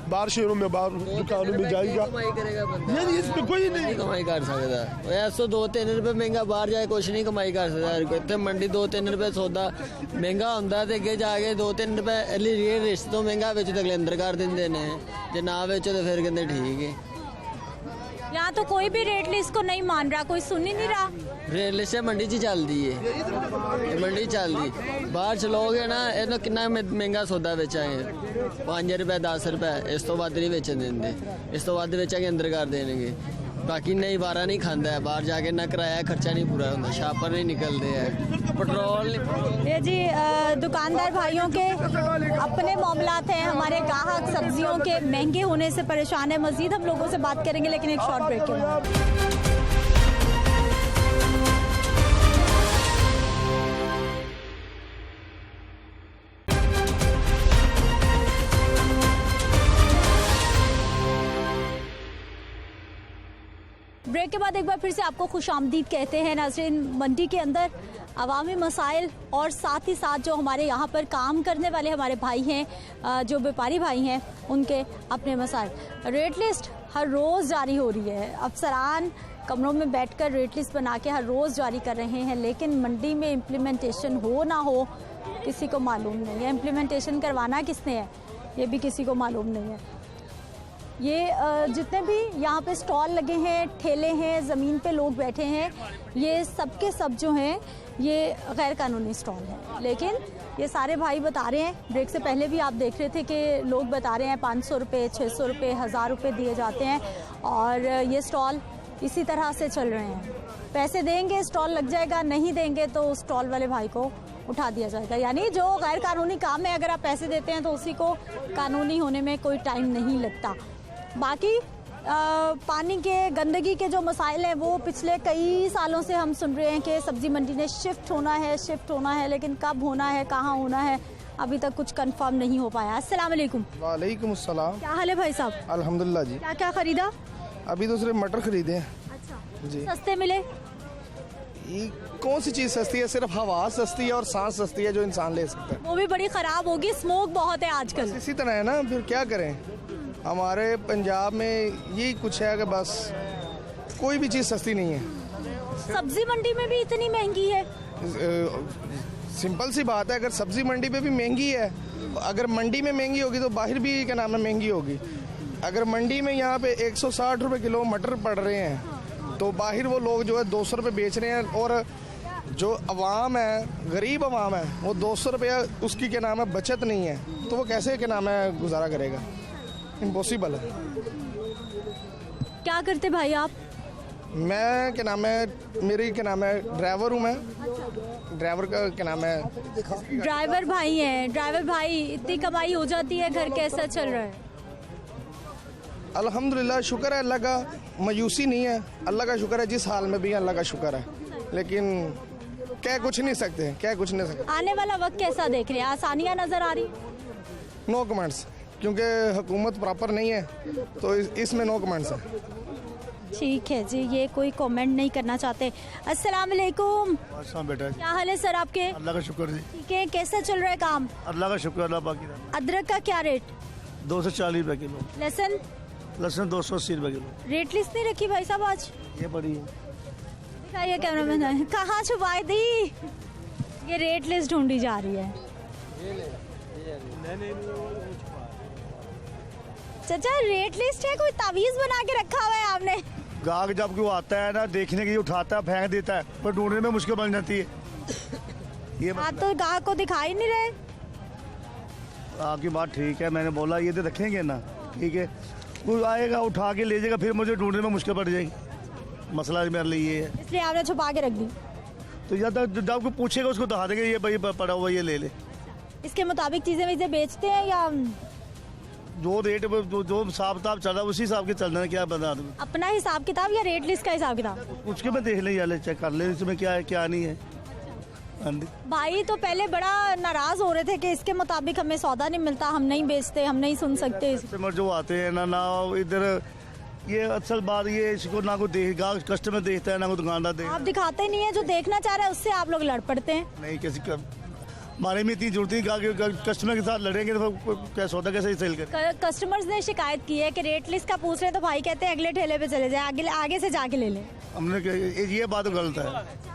बाहर शहरों में, बाहर दुकानों में जाएगा, यानी इसमें कोई नहीं कमाई कर सकता। ऐसो 2-3 रुपए महंगा बाहर जाए कुछ नहीं कमाई कर सकता। इतने मंडी 2-3 रुपए सौदा महंगा होंदा ते अगे जाके 2-3 रुपए रिश्ते तो महंगा बेच अगले अंदर कर देंगे ने, जे ना बेचो तो फिर कहते ठीक है। यहाँ तो कोई भी रेट लिस्ट को नहीं मान रहा, कोई सुन ही नहीं रहा। रेट लिस्ट मंडी च चलती है, मंडी चलती, बाहर चलोगे ना इन्हों कितना महंगा सौदा बेचांगे, 5 रुपए 10 रुपए, इस तो वध नहीं बेचन देंगे, इस तो वध बेचेंगे अंदर कर देंगे। बाकी नहीं बारा नहीं खाता है, बाहर जाके ना किराया खर्चा नहीं पूरा होता, शापर नहीं निकलते हैं, पेट्रोल। ये जी दुकानदार भाइयों के अपने मामलात हैं, हमारे ग्राहक सब्जियों के महंगे होने से परेशान है। मजीद हम लोगों से बात करेंगे, लेकिन एक शॉर्ट ब्रेक के बाद। ब्रेक के बाद एक बार फिर से आपको खुशामदीद कहते हैं नाज़रीन। मंडी के अंदर अवामी मसाइल और साथ ही साथ जो हमारे यहाँ पर काम करने वाले हमारे भाई हैं, जो व्यापारी भाई हैं, उनके अपने मसाइल। रेट लिस्ट हर रोज़ जारी हो रही है, अफसरान कमरों में बैठकर रेट लिस्ट बना के हर रोज़ जारी कर रहे हैं, लेकिन मंडी में इम्प्लीमेंटेशन हो ना हो किसी को मालूम नहीं है। इम्प्लीमेंटेशन करवाना किसने है ये भी किसी को मालूम नहीं है। ये जितने भी यहाँ पे स्टॉल लगे हैं, ठेले हैं, ज़मीन पे लोग बैठे हैं, ये सब के सब जो हैं ये गैर कानूनी स्टॉल हैं। लेकिन ये सारे भाई बता रहे हैं, ब्रेक से पहले भी आप देख रहे थे कि लोग बता रहे हैं 500 रुपये, 600 रुपये, 1000 रुपये दिए जाते हैं और ये स्टॉल इसी तरह से चल रहे हैं। पैसे देंगे स्टॉल लग जाएगा, नहीं देंगे तो स्टॉल वाले भाई को उठा दिया जाएगा। यानी जो गैर कानूनी काम है, अगर आप पैसे देते हैं तो उसी को कानूनी होने में कोई टाइम नहीं लगता। बाकी पानी के, गंदगी के जो मसाइल हैं वो पिछले कई सालों से हम सुन रहे हैं कि सब्जी मंडी ने शिफ्ट होना है, लेकिन कब होना है, कहाँ होना है, अभी तक कुछ कंफर्म नहीं हो पाया। अस्सलाम वालेकुम। वालेकुम अस्सलाम। क्या हाल है भाई साहब? अल्हम्दुलिल्लाह जी। क्या क्या खरीदा? अभी दूसरे मटर खरीदे हैं। अच्छा जी। सस्ते मिले? ये कौन सी चीज़ सस्ती है? सिर्फ हवा सस्ती है और सांस सस्ती है जो इंसान ले सकता है। वो भी बड़ी ख़राब होगी, स्मोक बहुत है आजकल। इसी तरह है ना, फिर क्या करें। हमारे पंजाब में यही कुछ है कि बस कोई भी चीज़ सस्ती नहीं है। सब्जी मंडी में भी इतनी महंगी है? सिंपल सी बात है, अगर सब्जी मंडी पे भी महंगी है, अगर मंडी में महंगी होगी तो बाहर भी क्या नाम है महंगी होगी। अगर मंडी में यहाँ पे 160 रुपये किलो मटर पड़ रहे हैं तो बाहर वो लोग जो है 200 रुपये बेच रहे हैं, और जो अवाम है, गरीब अवाम है, वो 200 रुपया उसकी क्या नाम है बचत नहीं है, तो वो कैसे क्या नाम है गुजारा करेगा। इम्पॉसिबल है। क्या करते भाई आप? मैं क्या नाम है, मेरी क्या नाम है ड्राइवर हूँ मैं। ड्राइवर का क्या नाम है? ड्राइवर भाई हैं। ड्राइवर भाई, इतनी कमाई हो जाती है, घर कैसा चल रहा है? अल्हम्दुलिल्लाह, शुक्र है अल्लाह का, मायूसी नहीं है, अल्लाह का शुक्र है। जिस हाल में भी अल्लाह का शुक्र है, लेकिन क्या कुछ नहीं सकते, क्या कुछ नहीं सकते। आने वाला वक्त कैसा देख रहे हैं? आसानियाँ नजर आ रही? नो कमेंट्स, क्योंकि हुकूमत प्रॉपर नहीं है तो इसमें नो कमेंट्स है। ठीक है जी, ये कोई कमेंट नहीं करना चाहते। अस्सलाम वालेकुम। बेटा, क्या हाल है सर आपके? अल्लाह का शुक्र जी। ठीक है, कैसा चल रहा है काम? अल्लाह का शुक्र, अल्लाह बाकी। अदरक का क्या रेट? 240 रुपये किलो। लहसुन? लहसुन 280 रुपये किलो। रेट लिस्ट नहीं रखी भाई साहब आज? ये बड़ी है। दिखाइए कैमरामैन, कहाँ छुपाई दी? ये रेट लिस्ट ढूंढी जा रही है। चाचा रेट लिस्ट है, कोई तावीज बना के रखा हुआ है आपने? गाहक जब कोई आता है ना देखने के लिए उठाता है फेंक देता है, पर ढूंढने में मुश्किल बन जाती है। ये आप तो गाहक को दिखा ही नहीं रहे। आपकी बात ठीक है, मैंने बोला ये तो रखेंगे ना, ठीक है, कोई आएगा उठा के ले जाएगा, फिर मुझे ढूंढने में मुश्किल पड़ जाएगी। मसला मेरे लिए ये है, इसलिए आपने छुपा के रख दी। तो जब कोई पूछेगा उसको दिखा देंगे ये भाई पड़ा हुआ ये ले ले। इसके मुताबिक चीजें वैसे बेचते हैं या जो रेट जो हिसाब किताब चल रहा है उसी हिसाब के चलना है, क्या बता दूँ अपना हिसाब किताब या रेट लिस्ट का हिसाब किताब? उसके में देख ले, चेक कर ले इसमें क्या है क्या नहीं है। भाई तो पहले बड़ा नाराज हो रहे थे कि इसके मुताबिक हमें सौदा नहीं मिलता, हम नहीं बेचते, हम नहीं सुन सकते। कस्टमर जो आते हैं ना इधर, ये असल बात ये इसको ना कोई देखेगा, कस्टमर देखता है ना कोई दुकानदार देखता है। आप दिखाते नहीं है, जो देखना चाह रहा है उससे आप लोग लड़ पड़ते हैं। नहीं किसी का हमारे में इतनी जरूरत है, कस्टमर के साथ लड़ेंगे तो क्या सौदा कैसे सेल करें। कस्टमर्स ने शिकायत की है कि रेट लिस्ट का पूछ रहे हैं तो भाई कहते हैं अगले ठेले पे चले जाए, आगे से जाके ले लें। हमने ये बात गलत है।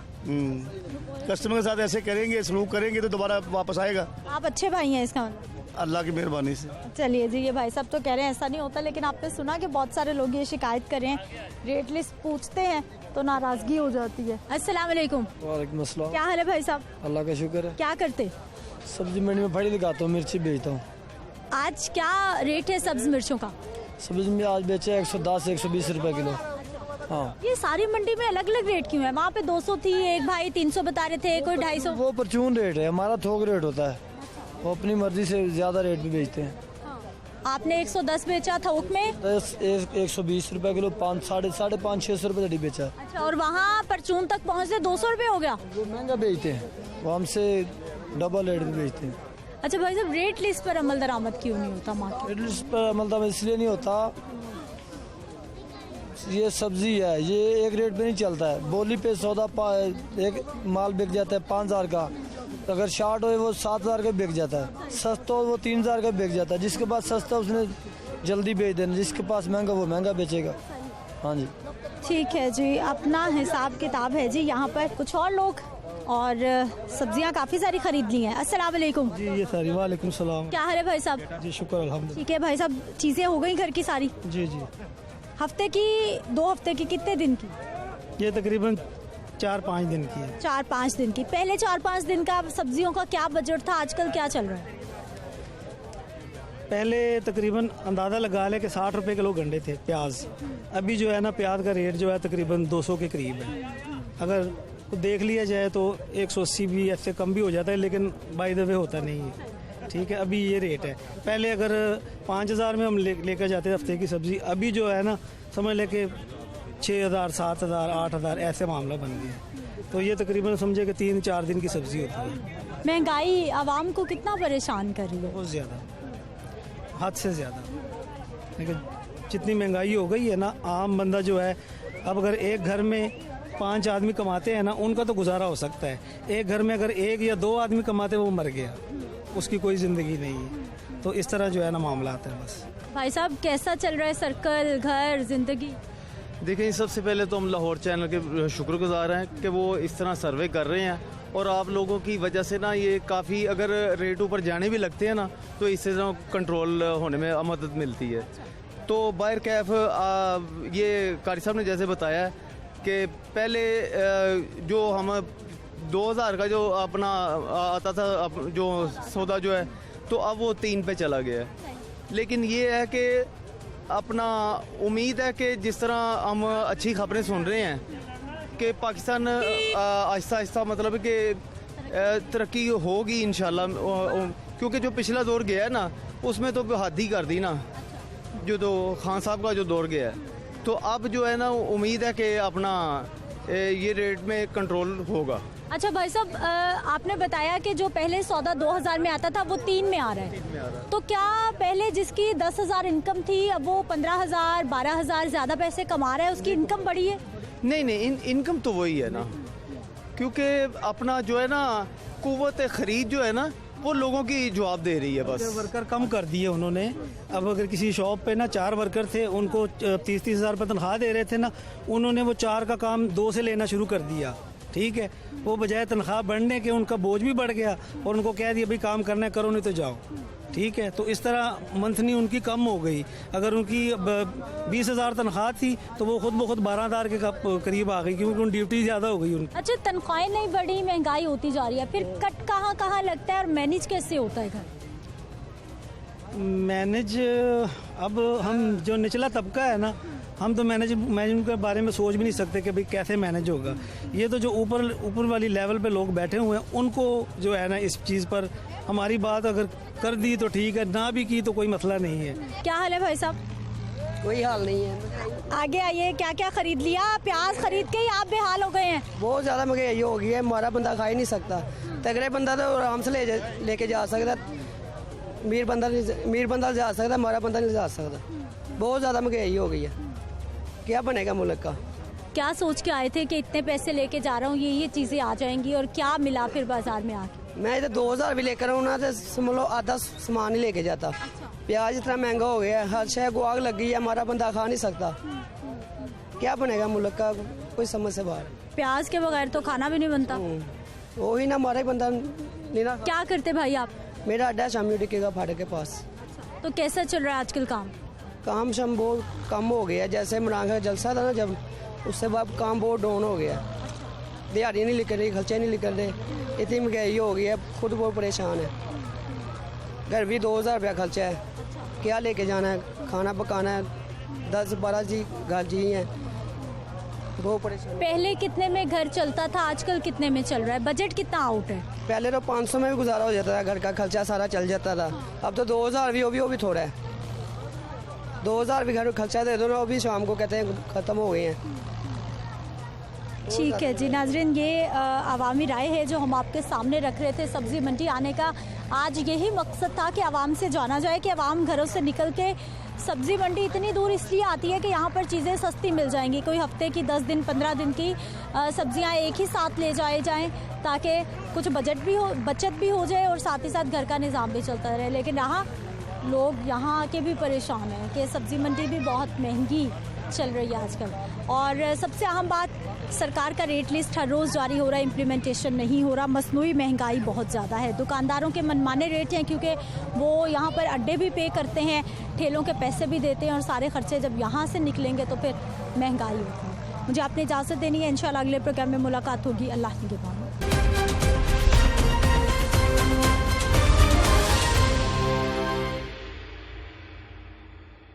कस्टमर के साथ ऐसे करेंगे, सलूक करेंगे तो दोबारा वापस आएगा। आप अच्छे भाई हैं इसका? अल्लाह की मेहरबानी से। चलिए जी, ये भाई सब तो कह रहे हैं ऐसा नहीं होता, लेकिन आपने सुना कि बहुत सारे लोग ये शिकायत कर रहे हैं, रेट लिस्ट पूछते हैं तो नाराजगी हो जाती है। अस्सलाम वालेकुम। वालेकुम अस्सलाम। क्या हाल है भाई साहब? अल्लाह का शुक्र है। क्या करते? सब्जी मंडी में फड़ी लगाता हूँ, मिर्ची बेचता हूँ। आज क्या रेट है सब्ज मिर्चों का? सब्जी में आज बेचे 110 से 120 रुपए किलो। हाँ, ये सारी मंडी में अलग अलग रेट क्यों है? वहाँ पे 200 थी, एक भाई 300 बता रहे थे, कोई 250। वो परचून रेट है, हमारा थोक रेट होता है, वो अपनी मर्जी से ज्यादा रेट भी बेचते हैं। आपने 110 बेचा थोक में? 120 रुपए किलो, 500-650 रुपए दड़ी बेचा। अच्छा, और वहाँ परचून तक पहुँचते 200 रुपए हो गया? वो महंगा बेचते हैं, वो हमसे डबल रेट में बेचते हैं। अच्छा भाई साहब, रेट लिस्ट पर अमल दरामद क्यों नहीं होता मार्केट? रेट लिस्ट पर अमल दरामद इसलिए नहीं होता, ये सब्जी है, ये एक रेट पे नहीं चलता है। बोली पे सौदा एक माल बिक जाता है 5000 का, अगर शार्ट हो वो 7000 का बिक जाता है, सस्ता हो वो 3000 का बिक जाता है। जिसके पास सस्ता उसने जल्दी बेच देना, जिसके पास महंगा वो महंगा बेचेगा। हाँ जी, ठीक है जी, अपना हिसाब किताब है जी। यहाँ पर कुछ और लोग और सब्जियाँ काफ़ी सारी खरीद ली हैं। अस्सलाम वालेकुम। जी ये सारी, वालेकुम सलाम। क्या हाल है भाई साहब? जी शुक्र अल्हम्दुलिल्लाह। ठीक है भाई साहब, चीज़ें हो गई घर की सारी? जी जी। हफ्ते की, 2 हफ्ते की, कितने दिन की? ये तकरीबन 4-5 दिन की है। 4-5 दिन की। पहले 4-5 दिन का सब्जियों का क्या बजट था, आजकल क्या चल रहा है? पहले तकरीबन अंदाज़ा लगा ले कि 60 रुपए किलो गंडे थे, प्याज। अभी जो है ना प्याज का रेट जो है तकरीबन 200 के करीब है। अगर देख लिया जाए तो 180 भी ऐसे कम भी हो जाता है, लेकिन बाय द वे होता नहीं है। ठीक है, अभी ये रेट है। पहले अगर 5000 में हम लेकर जाते हफ्ते की सब्जी, अभी जो है ना समझ ले कि 6000, 7000, 8000 ऐसे मामला बन गया। तो ये तकरीबन समझे कि 3-4 दिन की सब्जी होती है। महंगाई आवाम को कितना परेशान कर रही है? बहुत ज़्यादा, हद से ज़्यादा। लेकिन जितनी महंगाई हो गई है ना, आम बंदा जो है, अब अगर एक घर में 5 आदमी कमाते हैं ना, उनका तो गुजारा हो सकता है। एक घर में अगर 1 या 2 आदमी कमाते हैं, वो मर गया, उसकी कोई ज़िंदगी नहीं है। तो इस तरह जो है ना मामला आता है। बस भाई साहब, कैसा चल रहा है सर्कल, घर, ज़िंदगी? देखिए, सबसे पहले तो हम लाहौर चैनल के शुक्रगुजार हैं कि वो इस तरह सर्वे कर रहे हैं, और आप लोगों की वजह से ना ये काफ़ी, अगर रेट ऊपर जाने भी लगते हैं ना, तो इससे ना कंट्रोल होने में मदद मिलती है। तो बाहर कैफ ये कारी साहब ने जैसे बताया कि पहले जो हम 2000 का जो अपना आता था जो सौदा जो है, तो अब वो 3 पे चला गया है। लेकिन ये है कि अपना उम्मीद है कि जिस तरह हम अच्छी खबरें सुन रहे हैं कि पाकिस्तान आहिस्ता आहिस्ता मतलब कि तरक्की होगी इंशाल्लाह, क्योंकि जो पिछला दौर गया है ना, उसमें तो हद ही कर दी ना, जो तो खान साहब का जो दौर गया है। तो अब जो है ना उम्मीद है कि अपना ये रेट में कंट्रोल होगा। अच्छा भाई साहब, आपने बताया कि जो पहले सौदा 2000 में आता था वो 3 में आ रहा है, तो क्या पहले जिसकी 10,000 इनकम थी अब वो 15,000, 12,000 ज्यादा पैसे कमा रहा है, उसकी इनकम बढ़ी है? नहीं, इनकम तो वही है ना, क्योंकि अपना जो है ना कुव्वत खरीद जो है ना वो लोगों की जवाब दे रही है। बस वर्कर कम कर दिए उन्होंने। अब अगर किसी शॉप पे ना 4 वर्कर थे, उनको 30-30 हज़ार रुपये तनख्वाह दे रहे थे ना, उन्होंने वो 4 का काम 2 से लेना शुरू कर दिया। ठीक है, वो बजाय तनख्वाह बढ़ने के उनका बोझ भी बढ़ गया और उनको कह दिया भाई काम करना है, करो नहीं तो जाओ। ठीक है, तो इस तरह मंथली उनकी कम हो गई। अगर उनकी 20,000 तनख्वाह थी तो वो खुद ब खुद 12,000 के करीब आ गई, क्योंकि उन ड्यूटी ज़्यादा हो गई उनकी। अच्छा, तनख्वाहें नहीं बढ़ी, महंगाई होती जा रही है, फिर कट कहाँ कहाँ लगता है और मैनेज कैसे होता है घर? मैनेज, अब हम जो निचला तबका है ना, हम तो मैनेजमेंट के बारे में सोच भी नहीं सकते कि भाई कैसे मैनेज होगा। ये तो जो ऊपर वाली लेवल पे लोग बैठे हुए हैं, उनको जो है ना इस चीज़ पर हमारी बात अगर कर दी तो ठीक है, ना भी की तो कोई मसला नहीं है। क्या हाल है भाई साहब? कोई हाल नहीं है। आगे आइए, क्या क्या खरीद लिया? प्याज खरीद के ही आप बेहाल हो गए हैं। बहुत ज़्यादा महंगाई हो गई है, हमारा बंदा खा ही नहीं सकता। तगड़े बंदा तो आराम से लेके जा सकता, मीर बंदा जा सकता, हमारा बंदा नहीं जा सकता। बहुत ज़्यादा महंगाई हो गई है, क्या बनेगा मुल्क का? क्या सोच के आए थे कि इतने पैसे लेके जा रहा हूँ, ये चीज़ें आ जाएंगी, और क्या मिला फिर बाजार में आके? मैं इधर 2,000 भी लेकर आऊँ ना तो समझ लो आधा सामान ही लेके जाता। प्याज इतना महंगा हो गया है, हर शय को आग लग गई है, हमारा बंदा खा नहीं सकता। क्या बनेगा मुल्क का, कोई समझ से बाहर। प्याज के बगैर तो खाना भी नहीं बनता। वही ना, हमारा बंदा नहीं ना। क्या करते भाई आप? मेरा अड्डा शामी टिके का फाटक के पास। तो कैसा चल रहा है आजकल काम शाम बहुत कम हो गया। जैसे मनांग का जलसा था ना जब, उससे बाद काम बहुत डाउन हो गया। दिहाड़ी नहीं निकल रही, खर्चे नहीं निकल रहे, इतनी महंगाई हो गई है, खुद बहुत परेशान है। घर भी 2,000 रुपया खर्चा है, क्या लेके जाना है, खाना पकाना है, 10-12 जी घर जी हैं, बहुत परेशान। पहले कितने में घर चलता था, आजकल कितने में चल रहा है? बजट कितना आउट है? पहले तो 500 में भी गुजारा हो जाता था, घर का खर्चा सारा चल जाता था। अब तो 2,000 भी, वो भी थोड़ा है। 2,000 भी घर खर्चा दे दो ना, वो भी शाम को कहते हैं ख़त्म हो गए हैं। ठीक है जी नाजरीन, ये अवामी राय है जो हम आपके सामने रख रहे थे। सब्ज़ी मंडी आने का आज यही मकसद था कि आवाम से जाना जाए कि आवाम घरों से निकल के सब्ज़ी मंडी इतनी दूर इसलिए आती है कि यहाँ पर चीज़ें सस्ती मिल जाएंगी। कोई हफ्ते की 10 दिन 15 दिन की सब्जियाँ एक ही साथ ले जाएं ताकि कुछ बचत भी हो जाए और साथ ही साथ घर का निज़ाम भी चलता रहे। लेकिन लोग यहाँ आके भी परेशान हैं कि सब्ज़ी मंडी भी बहुत महंगी चल रही है आजकल। और सबसे अहम बात, सरकार का रेट लिस्ट हर रोज़ जारी हो रहा है, इम्प्लीमेंटेशन नहीं हो रहा। मसनूई महंगाई बहुत ज़्यादा है, दुकानदारों के मनमाने रेट हैं क्योंकि वो यहाँ पर अड्डे भी पे करते हैं, ठेलों के पैसे भी देते हैं और सारे खर्चे जब यहाँ से निकलेंगे तो फिर महंगाई होती है। मुझे आपने इजाज़त देनी है, इंशाल्लाह अगले प्रोग्राम में मुलाकात होगी। अल्लाह के बाद।